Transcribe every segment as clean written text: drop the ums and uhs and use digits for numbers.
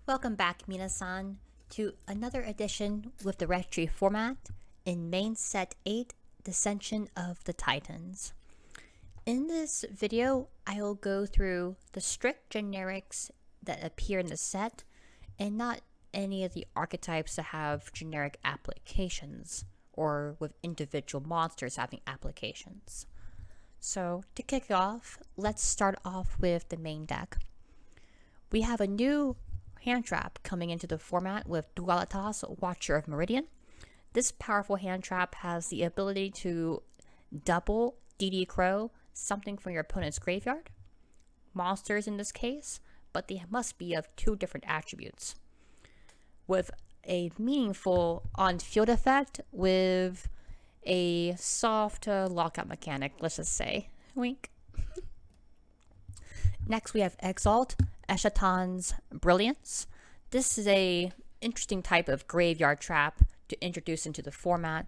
Welcome back, minna-san, to another edition with the Retri format in main set 8, Descension of the Titans. In this video, I will go through the strict generics that appear in the set and not any of the archetypes that have generic applications or with individual monsters having applications. So to kick off, let's start off with the main deck. We have a new hand trap coming into the format with Duels, Watcher of Meridian. This powerful hand trap has the ability to double DD Crow something from your opponent's graveyard, monsters in this case, but they must be of two different attributes, with a meaningful on-field effect with a soft lockout mechanic, let's just say. Wink. Next we have exalteschatons, brilliance. This is a interesting type of graveyard trap to introduce into the format.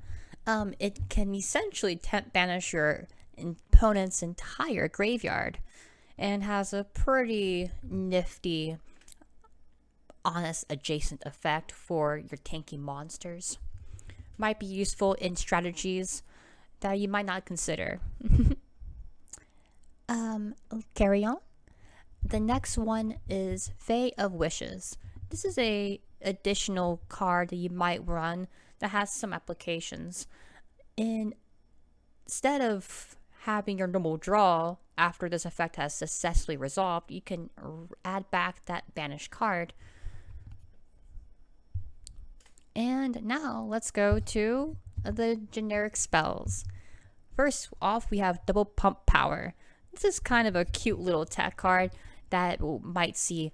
It can essentially temp banish your opponent's entire graveyard and has a pretty nifty honest adjacent effect for your tanky monsters. Might be useful in strategies that you might not consider. Carry on. The next one is Fae of Wishes. This is a additional card that you might run that has some applications. Instead of having your normal draw after this effect has successfully resolved, you can add back that banished card. And now let's go to the generic spells. First off, we have Double Pump Power. This is kind of a cute little tech card that might see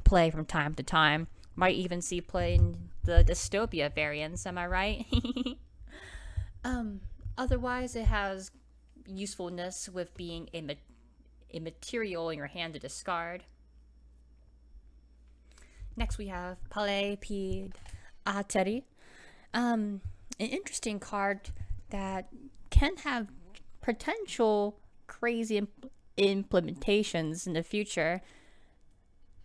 play from time to time. Might even see play in the dystopia variants, am I right? Otherwise, it has usefulness with being a material in your hand to discard. Next we have Palais Retri. An interesting card that can have potential crazy implementations in the future,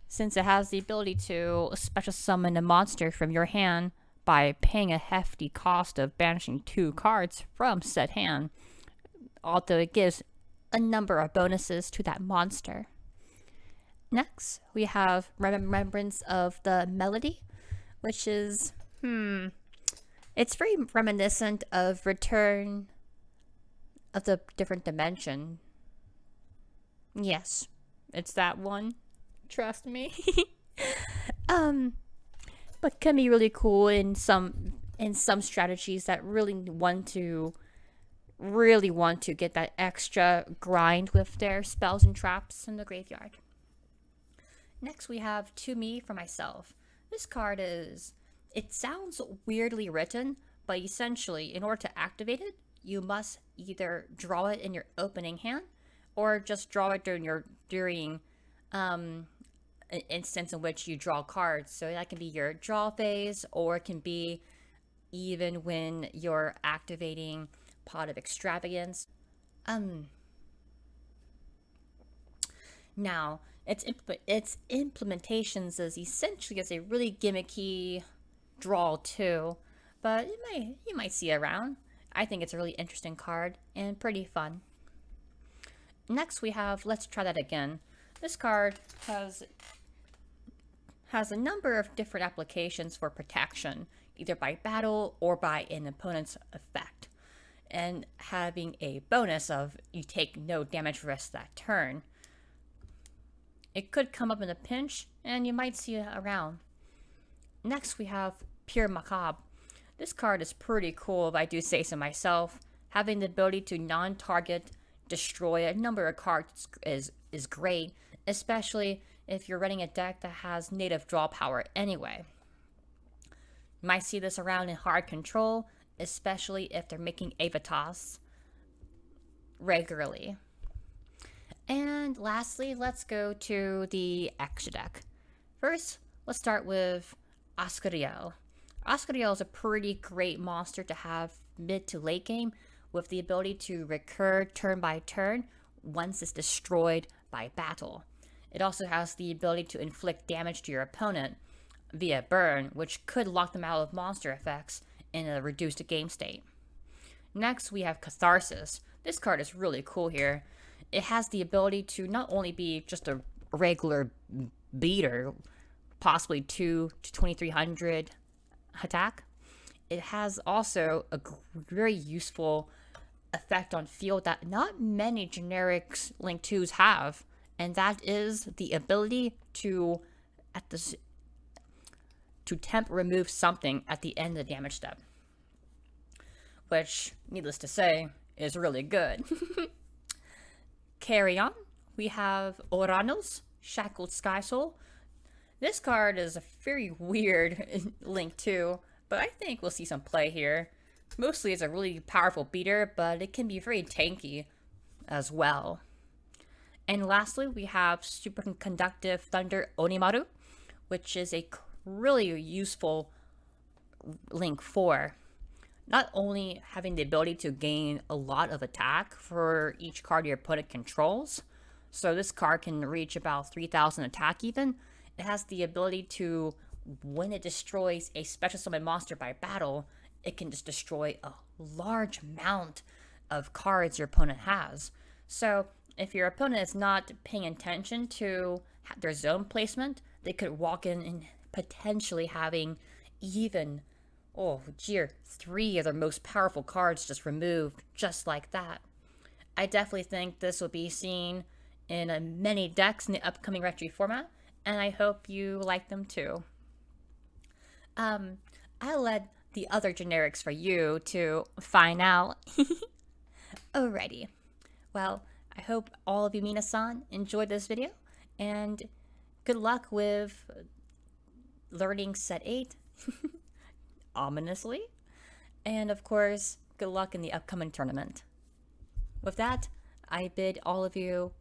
since it has the ability to special summon a monster from your hand by paying a hefty cost of banishing 2 cards from said hand, although it gives a number of bonuses to that monster. Next, we have Remembrance of the Melody, which is, it's very reminiscent of Return of the Different Dimension. Yes, it's that one. Trust me. But can be really cool in some strategies that really want to get that extra grind with their spells and traps in the graveyard. Next we have To Me for Myself. This card it sounds weirdly written, but essentially in order to activate it, you must either draw it in your opening hand or just draw it during an instance in which you draw cards. So that can be your draw phase, or it can be even when you're activating Pot of Extravagance. Now, its implementations is essentially as a really gimmicky draw too, but you might see it around. I think it's a really interesting card and pretty fun. Next we have Let's Try That Again. This card has a number of different applications for protection, either by battle or by an opponent's effect, and having a bonus of you take no damage risk that turn. It could come up in a pinch, and you might see it around. Next we have Pure Macabre. This card is pretty cool, if I do say so myself. Having the ability to non-target destroy a number of cards is great, especially if you're running a deck that has native draw power anyway. You might see this around in hard control, especially if they're making Avatas regularly. And lastly, let's go to the extra deck. First, let's start with Oscario. Oscario is a pretty great monster to have mid to late game, with the ability to recur turn by turn once it's destroyed by battle. It also has the ability to inflict damage to your opponent via burn, which could lock them out of monster effects in a reduced game state. Next, we have Catharsis. This card is really cool here. It has the ability to not only be just a regular beater, possibly 2 to 2300 attack, it has also a very useful effect on field that not many generics Link 2s have, and that is the ability to temp remove something at the end of the damage step, which, needless to say, is really good. Carry on, we have Oranos, Shackled Skysoul. This card is a very weird Link 2, but I think we'll see some play here. Mostly it's a really powerful beater, but it can be very tanky as well. And lastly, we have Superconductive Thunder Onimaru, which is a really useful Link 4. Not only having the ability to gain a lot of attack for each card your opponent controls, so this card can reach about 3000 attack even. It has the ability to, when it destroys a special summon monster by battle, it can just destroy a large amount of cards your opponent has. So if your opponent is not paying attention to their zone placement, they could walk in and potentially having even, 3 of their most powerful cards just removed just like that. I definitely think this will be seen in many decks in the upcoming Retri format, and I hope you like them too. I'll let the other generics for you to find out. Alrighty. Well, I hope all of you minna-san enjoyed this video, and good luck with learning set 8, ominously, and of course, good luck in the upcoming tournament. With that, I bid all of you